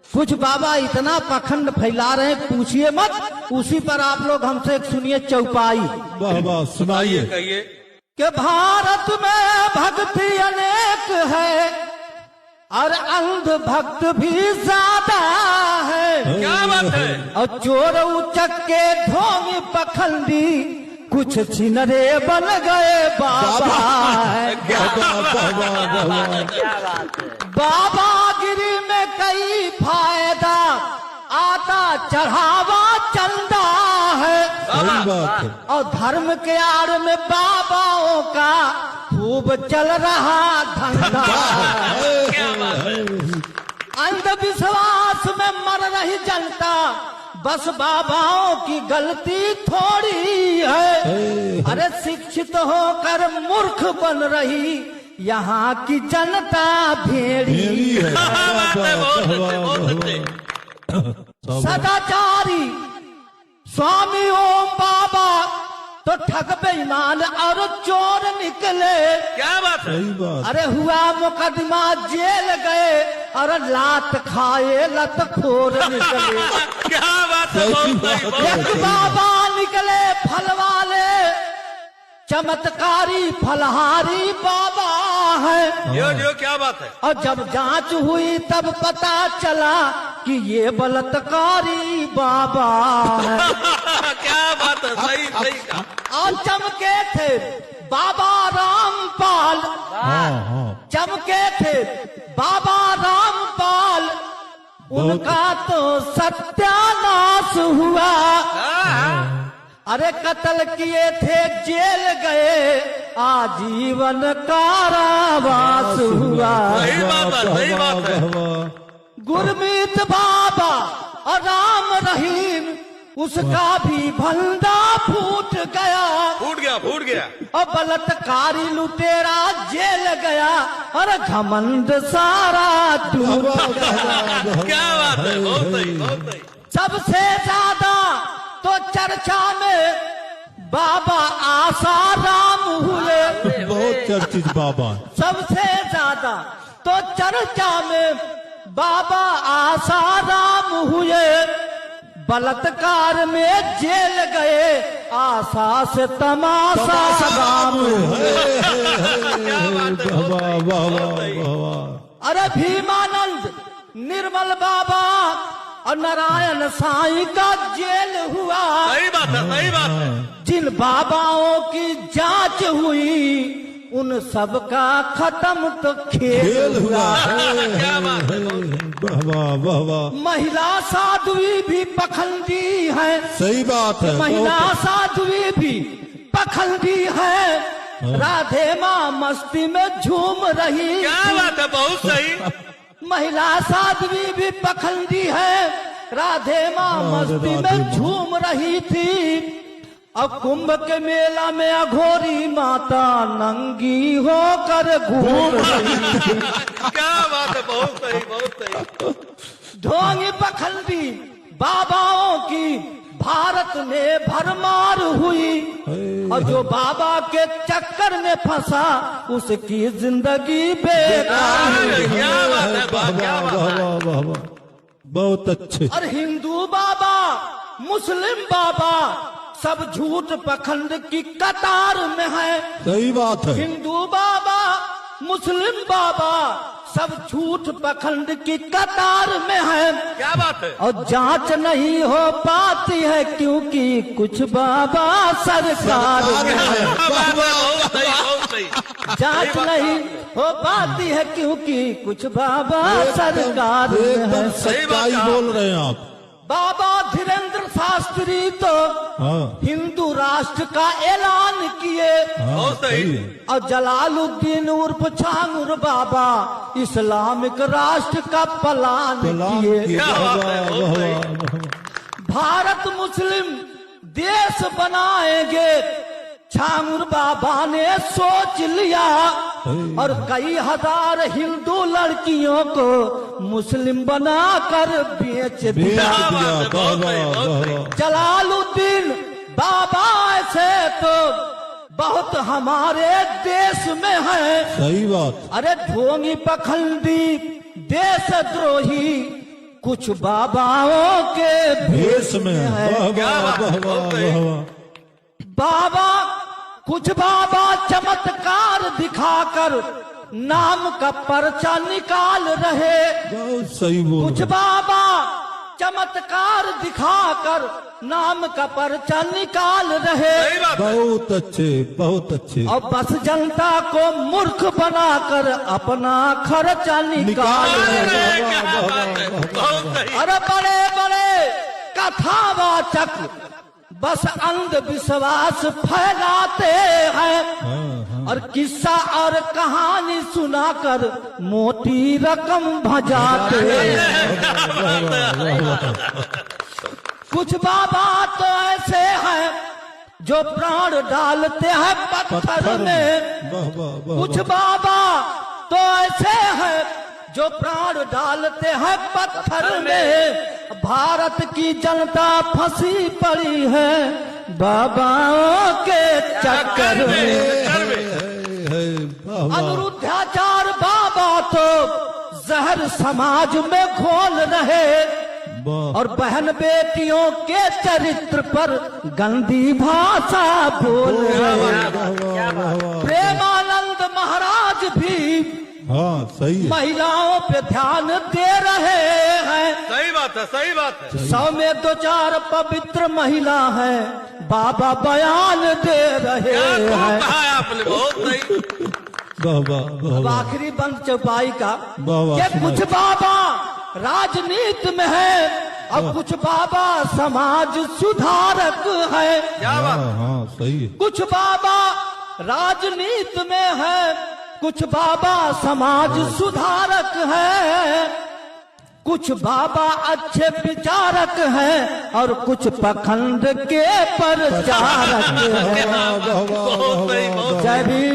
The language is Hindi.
कुछ बाबा इतना पखंड फैला रहे हैं पूछिए मत। उसी पर आप लोग हमसे एक सुनिए चौपाई। वाह वाह सुनाइए। कि भारत में भक्ति अनेक है और अंध भक्त भी ज्यादा है। क्या बात है। और चोर उचक्के ढोंगी पखंडी कुछ छिनरे बन गए बाबा। बाबागिरी में कई फायदा आता चढ़ावा चंदा है। और धर्म के आड़ में बाबाओं का खूब चल रहा धंधा। अंधविश्वास में मर रही जनता बस बाबाओं की गलती थोड़ी है। अरे शिक्षित होकर मूर्ख बन रही यहाँ की जनता भेड़ी है। सदाचारी स्वामी ओम बाबा तो ठग बेईमान और चोर निकले। क्या बात है। अरे हुआ मुकदमा जेल गए और लात खाए लतखोर निकले। क्या बात है। एक बाबा निकले फल वाले चमत्कारी फलहारी बाबा है। जो क्या बात है। और जब जांच हुई तब पता चला कि ये बलात्कारी बाबा है। क्या बात है। सही सही कहा। और चमके थे बाबा रामपाल। चमके थे बाबा रामपाल। उनका तो सत्यानाश हुआ। अरे कत्ल किए थे जेल गए आजीवन कारावास हुआ। सही बात है। सही बात है। गुरमीत बाबा और राम रहीम उसका भी भंडा फूट गया। फूट गया फूट गया। और बलात्कारी लुटेरा जेल गया और घमंड सारा टूट गया। क्या बात है। बहुत सही बहुत सही। सबसे ज्यादा तो चर्चा में बाबा आसाराम हुए। बहुत चर्चित बाबा। सबसे ज्यादा तो चर्चा में बाबा आसाराम हुए। बलात्कार में जेल गए आशा से तमाशा राम हुए। अरे भीमानंद निर्मल बाबा और नारायण साईं का जेल हुआ। सही बात है। सही बात है। जिन बाबाओं की जांच हुई उन सब का खत्म तो खेल हुआ। क्या बात है। महिला साध्वी भी पखंडी है। सही बात है। महिला साध्वी भी पखंडी है। राधे माँ मस्ती में झूम रही। क्या बात है। बहुत सही। महिला साध्वी भी पखंडी है। राधे माँ मस्ती में झूम रही थी। और कुंभ के मेला में अघोरी माता नंगी होकर घूम रही थी। क्या बात है। बहुत सही बहुत सही। ढोंगी पखंडी बाबाओं की भारत में भरमार हुई। और जो बाबा के चक्कर में फंसा उसकी जिंदगी बेकार हुई। क्या बात है। क्या बात है। बहुत अच्छे। और हिंदू बाबा मुस्लिम बाबा सब झूठ पखंड की कतार में है। सही बात है। हिंदू बाबा मुस्लिम बाबा सब झूठ पखंड की कतार में है। क्या बात है। और जांच नहीं हो पाती है क्योंकि कुछ बाबा सरकार में है। बहुत सही बहुत सही। जांच नहीं हो पाती है क्योंकि कुछ बाबा सरकार में है। सच्चाई बोल रहे हैं आप। बाबा धीरेन्द्र शास्त्री तो हिंदू राष्ट्र का ऐलान किए। बहुत सही। और जलालुद्दीन उर्फ छांगुर बाबा इस्लामिक राष्ट्र का प्लान किए। भारत मुस्लिम देश बनाएंगे छांगुर बाबा ने सोच लिया। और कई हजार हिंदू लड़कियों को मुस्लिम बनाकर बेच दिया। जलालुद्दीन बाबा ऐसे तो बहुत हमारे देश में है। सही बात। अरे ढोंगी पखंडी देशद्रोही कुछ बाबाओं के भेष में है। वाह क्या वाह बात वाह है, वाह बहुत सही। वाह वाह। बाबा कुछ बाबा चमत्कार दिखाकर नाम का पर्चा निकाल रहे। बहुत सही बोल कुछ रहे। बाबा चमत्कार दिखाकर नाम का पर्चा निकाल रहे। सही बात है। बहुत अच्छे बहुत अच्छे। और बस जनता को मूर्ख बनाकर अपना खर्चा निकाल रहे। अरे क्या बात है, बहुत सही। अरे बड़े बड़े कथावाचक बस अंधविश्वास फैलाते हैं हाँ हाँ। और किस्सा और कहानी सुनाकर मोटी रकम भजाते हैं। कुछ बाबा तो ऐसे हैं जो प्राण डालते हैं पत्थर में। वाह वाह वाह कुछ बाबा तो ऐसे हैं जो प्राण डालते हैं पत्थर में। भारत की जनता फंसी पड़ी है बाबाओं के चक्कर में। है, वाह वाह। अनुरुद्धाचार बाबा तो जहर समाज में घोल रहे वाह। और बहन बेटियों के चरित्र पर गंदी भाषा बोल रहे। वाह वाह वाह वाह। प्रेमानंद महाराज भी हाँ सही है। महिलाओं पे ध्यान दे रहे हैं। सही बात है, सही बात है। 100 में 2-4 पवित्र महिला है बाबा बयान दे रहे क्या खूब हैं। कहा है आपने, बहुत सही। वाह वाह वाह अब वाह। आखिरी बंद चौपाई का वाह वाह, कि कुछ सुनाइए। बाबा राजनीति में है और कुछ बाबा समाज सुधारक है। क्या बात हाँ हाँ सही है। कुछ बाबा राजनीति में है, कुछ बाबा समाज सुधारक है, कुछ बाबा अच्छे विचारक हैं और कुछ पखंड के प्रचारक हैं। बहुत सही, बहुत जय भीम।